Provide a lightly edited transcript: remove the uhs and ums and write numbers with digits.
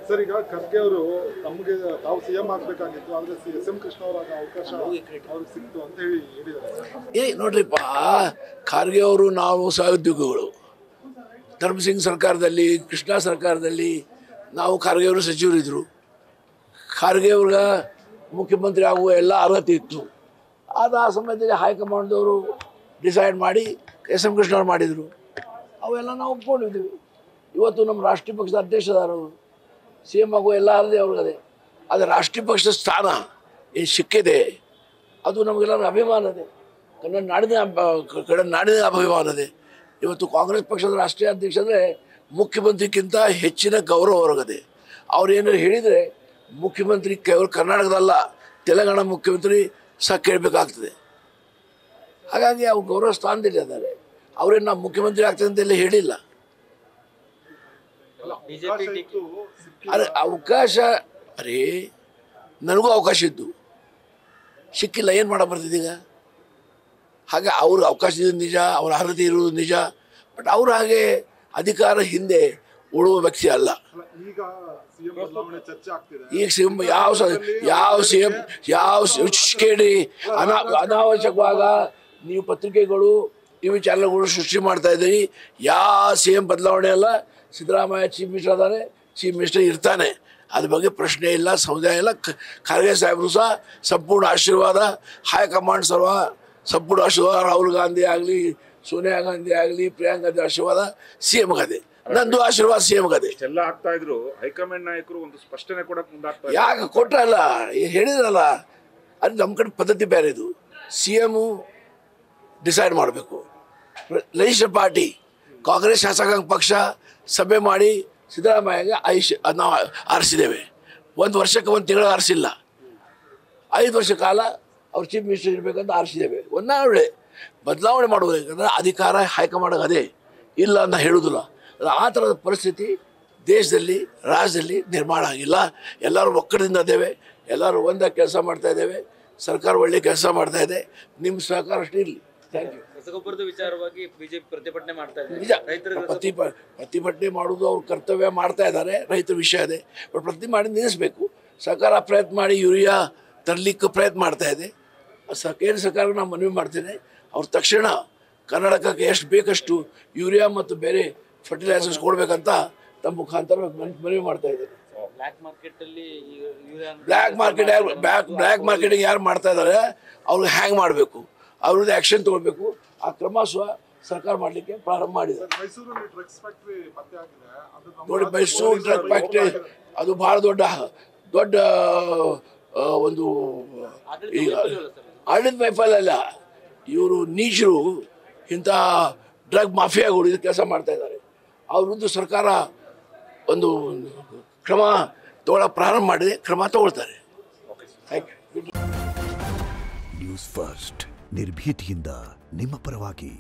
Sir, ಈಗ ಖರ್ಗೆ ಅವರು ತಮಗೆ ತಾವು ಸಿಎಂ ಆಗಬೇಕಾಗಿತ್ತು, ಆದರೆ ಎಸ್.ಎಂ. ಕೃಷ್ಣ ಅವರ ಅವಕಾಶ ಅವ್ರಿಗೆ ಸಿಕ್ತು ಅಂತ ಹೇಳಿದ್ದಾರೆ. ನೋಡ್ರಿಪ್ಪ, ಖರ್ಗೆ ಅವರು ನಾವು ಸಹೋದ್ಯೋಗಿಗಳು. ಧರ್ಮಸಿಂಗ್ ಸರ್ಕಾರದಲ್ಲಿ, ಕೃಷ್ಣ ಸರ್ಕಾರದಲ್ಲಿ ನಾವು ಖರ್ಗೆ ಅವರು ಸಚಿವರಿದ್ದರು. ಖರ್ಗೆ ಅವ್ರಿಗೆ ಮುಖ್ಯಮಂತ್ರಿ ಆಗುವ ಎಲ್ಲ ಅರ್ಹತೆ ಇತ್ತು. ಅದು ಆ ಸಮಯದಲ್ಲಿ ಹೈಕಮಾಂಡ್ದವರು ಡಿಸೈಡ್ ಮಾಡಿ ಎಸ್.ಎಂ. ಕೃಷ್ಣ ಅವ್ರು ಮಾಡಿದರು. ಅವೆಲ್ಲ ನಾವು ಒಪ್ಕೊಂಡಿದ್ದೀವಿ. ಇವತ್ತು ನಮ್ಮ ರಾಷ್ಟ್ರೀಯ ಪಕ್ಷದ ಅಧ್ಯಕ್ಷರು ಸಿ ಎಮ್ ಆಗುವ ಎಲ್ಲ ಅಲ್ಲದೆ ಅವ್ರಿಗದೆ. ಆದರೆ ರಾಷ್ಟ್ರೀಯ ಪಕ್ಷದ ಸ್ಥಾನ ಏನು ಸಿಕ್ಕಿದೆ ಅದು ನಮಗೆಲ್ಲರೂ ಅಭಿಮಾನ ಇದೆ. ಕನ್ನಡ ನಾಡಿನ ಅಭಿಮಾನ ಇದೆ. ಇವತ್ತು ಕಾಂಗ್ರೆಸ್ ಪಕ್ಷದ ರಾಷ್ಟ್ರೀಯ ಅಧ್ಯಕ್ಷ ಅಂದರೆ ಮುಖ್ಯಮಂತ್ರಿಗಿಂತ ಹೆಚ್ಚಿನ ಗೌರವ ಹೊರಗದೆ. ಅವ್ರೇನು ಹೇಳಿದರೆ ಮುಖ್ಯಮಂತ್ರಿ ಕೇವಲ ಕರ್ನಾಟಕದಲ್ಲ, ತೆಲಂಗಾಣ ಮುಖ್ಯಮಂತ್ರಿ ಸಹ ಕೇಳಬೇಕಾಗ್ತದೆ. ಹಾಗಾಗಿ ಅವ್ರು ಗೌರವ ಸ್ಥಾನದಲ್ಲಿ ಇದ್ದಾರೆ. ಅವ್ರೇನು ನಾವು ಮುಖ್ಯಮಂತ್ರಿ ಆಗ್ತದೆ ಅಂತೆಲ್ಲ ಹೇಳಿಲ್ಲ. ಅರೆ ಅವಕಾಶ, ಅರೇ ನನಗೂ ಅವಕಾಶ ಇದ್ದು ಸಿಕ್ಕಿಲ್ಲ, ಏನು ಮಾಡೋ ಬರ್ತಿದ್ದೀಗ. ಹಾಗೆ ಅವ್ರಿಗೆ ಅವಕಾಶ ಇರೋದು ನಿಜ, ಅವ್ರ ಅರ್ಹತೆ ಇರೋದು ನಿಜ. ಬಟ್ ಅವರು ಹಾಗೆ ಅಧಿಕಾರ ಹಿಂದೆ ಉಳುವ ವ್ಯಕ್ತಿ ಅಲ್ಲ. ಈಗ ಸಿ ಎಂ ಯಾವ ಸಿ ಎಂ ಕೇಳಿ ಅನಾವಶ್ಯಕವಾಗ ನೀವು ಪತ್ರಿಕೆಗಳು ಟಿವಿ ಚಾನಲ್ಗಳು ಸೃಷ್ಟಿ ಮಾಡ್ತಾ ಇದ್ದೀರಿ. ಯಾವ ಸಿ ಎಂ ಬದಲಾವಣೆ ಅಲ್ಲ. ಸಿದ್ದರಾಮಯ್ಯ ಚೀಫ್ ಮಿನಿಸ್ಟರ್ ಅದಾರೆ, ಚೀಫ್ ಮಿನಿಸ್ಟರ್ ಇರ್ತಾನೆ, ಅದ್ರ ಬಗ್ಗೆ ಪ್ರಶ್ನೆ ಇಲ್ಲ, ಸಮುದಾಯ ಇಲ್ಲ. ಖರ್ಗೆ ಸಾಹೇಬರು ಸಹ ಸಂಪೂರ್ಣ ಆಶೀರ್ವಾದ, ಹೈಕಮಾಂಡ್ ಸಂಪೂರ್ಣ ಆಶೀರ್ವಾದ. ರಾಹುಲ್ ಗಾಂಧಿ ಆಗಲಿ, ಸೋನಿಯಾ ಗಾಂಧಿ ಆಗಲಿ, ಪ್ರಿಯಾಂಕಾ ಗಾಂಧಿ ಆಶೀರ್ವಾದ ಸಿ ಎಂ ಗದೆ, ನಂದು ಆಶೀರ್ವಾದ ಸಿ ಎಂ ಗದೆ. ಎಲ್ಲ ಆಗ್ತಾ ಇದ್ರು ಹೈಕಮಾಂಡ್ ನಾಯಕರು ಒಂದು ಸ್ಪಷ್ಟನೆ ಕೊಡಕ್ಕೆ ಮುಂದಾಗ್ತಾ ಯಾಕೆ ಕೊಟ್ರಲ್ಲ, ಹೇಳಿದ್ರಲ್ಲ. ಅದು ನಮ್ಮ ಕಡೆ ಪದ್ಧತಿ ಬೇರೆ. ಇದು ಸಿ ಎಮ್ಮು ಡಿಸೈಡ್ ಮಾಡಬೇಕು. ಲೆಜಿಸ್ಲೇಟಿವ್ ಪಾರ್ಟಿ ಕಾಂಗ್ರೆಸ್ ಶಾಸಕಾಂಗ ಪಕ್ಷ ಸಭೆ ಮಾಡಿ ಸಿದ್ದರಾಮಯ್ಯಗೆ ನಾವು ಆರಿಸಿದ್ದೇವೆ. 1 ವರ್ಷಕ್ಕೆ 1 ತಿಂಗಳು ಆರಿಸಿಲ್ಲ. 5 ವರ್ಷ ಕಾಲ ಅವ್ರು ಚೀಫ್ ಮಿನಿಸ್ಟರ್ ಇರಬೇಕಂತ ಆರಿಸಿದ್ದೇವೆ. ಒಳ್ಳೆ ಬದಲಾವಣೆ ಮಾಡೋದು ಯಾಕಂದರೆ ಅಧಿಕಾರ ಹೈಕಮಾಂಡ್ ಅದೇ ಇಲ್ಲ ಅಂತ ಹೇಳೋದಿಲ್ಲ. ಆ ಥರದ ಪರಿಸ್ಥಿತಿ ದೇಶದಲ್ಲಿ, ರಾಜ್ಯದಲ್ಲಿ ನಿರ್ಮಾಣ ಆಗಿಲ್ಲ. ಎಲ್ಲರೂ ಒಕ್ಕಡದಿಂದ ಇದ್ದೇವೆ, ಎಲ್ಲರೂ ಒಂದಾಗಿ ಕೆಲಸ ಮಾಡ್ತಾ ಇದ್ದೇವೆ. ಸರ್ಕಾರ ಒಳ್ಳೆ ಕೆಲಸ ಮಾಡ್ತಾ ಇದೆ. ನಿಮ್ಮ ಸಹಕಾರ ಅಷ್ಟೇ ಇರಲಿ. Thank you. ರಸಗೊಬ್ಬರದ ವಿಚಾರವಾಗಿ ಬಿಜೆಪಿ ಪ್ರತಿಭಟನೆ ಮಾಡ್ತಾ ಇದೆ. ನಿಜ, ಪ್ರತಿಭಟನೆ ಮಾಡೋದು ಅವ್ರ ಕರ್ತವ್ಯ ಮಾಡ್ತಾ ಇದ್ದಾರೆ. ರೈತರ ವಿಷಯ ಇದೆ, ಬಟ್ ಪ್ರತಿ ಮಾಡಿ ನಿಲ್ಲಿಸಬೇಕು. ಸರ್ಕಾರ ಪ್ರಯತ್ನ ಮಾಡಿ ಯೂರಿಯಾ ತರಲಿಕ್ಕೆ ಪ್ರಯತ್ನ ಮಾಡ್ತಾ ಇದೆ. ಕೇಂದ್ರ ಸರ್ಕಾರ ನಾನು ಮನವಿ ಮಾಡ್ತೇನೆ, ಅವ್ರು ತಕ್ಷಣ ಕರ್ನಾಟಕಕ್ಕೆ ಎಷ್ಟು ಬೇಕಷ್ಟು ಯೂರಿಯಾ ಮತ್ತು ಬೇರೆ ಫರ್ಟಿಲೈಸರ್ಸ್ ಕೊಡಬೇಕಂತ ತಮ್ಮ ಮುಖಾಂತರ ಮನವಿ ಮಾಡ್ತಾ ಇದ್ದಾರೆ. ಬ್ಲ್ಯಾಕ್ ಮಾರ್ಕೆಟಿಂಗ್ ಯಾರು ಮಾಡ್ತಾ ಇದ್ದಾರೆ ಅವ್ರಿಗೆ ಹ್ಯಾಂಗ್ ಮಾಡಬೇಕು, ಅವ್ರದ್ದು ಆ್ಯಕ್ಷನ್ ತೊಗೊಳ್ಬೇಕು. ಆ ಕ್ರಮ ಸರ್ಕಾರ ಮಾಡಲಿಕ್ಕೆ ಪ್ರಾರಂಭ ಮಾಡಿದೆ. ನೋಡಿ, ಮೈಸೂರು ಡ್ರಗ್ ಫ್ಯಾಕ್ಟ್ರಿ ಅದು ಭಾಳ ದೊಡ್ಡ ಒಂದು ಈಗ ಆಡಳಿತ ವೈಫಲ್ಯ ಅಲ್ಲ. ಇವರು ನೀಚರು, ಇಂಥ ಡ್ರಗ್ ಮಾಫಿಯಾಗಳು ಇದು ಕೆಲಸ ಮಾಡ್ತಾ ಇದ್ದಾರೆ. ಅವ್ರ ವಿರುದ್ಧ ಸರ್ಕಾರ ಒಂದು ಕ್ರಮ ತಗೊಳ್ಳೋಕೆ ಪ್ರಾರಂಭ ಮಾಡಿದೆ, ಕ್ರಮ ತಗೊಳ್ತಾರೆ. Thank you. ನ್ಯೂಸ್ ಫಸ್ಟ್, ನಿರ್ಭೀತಿಯಿಂದ ನಿಮ್ಮ ಪರವಾಗಿ.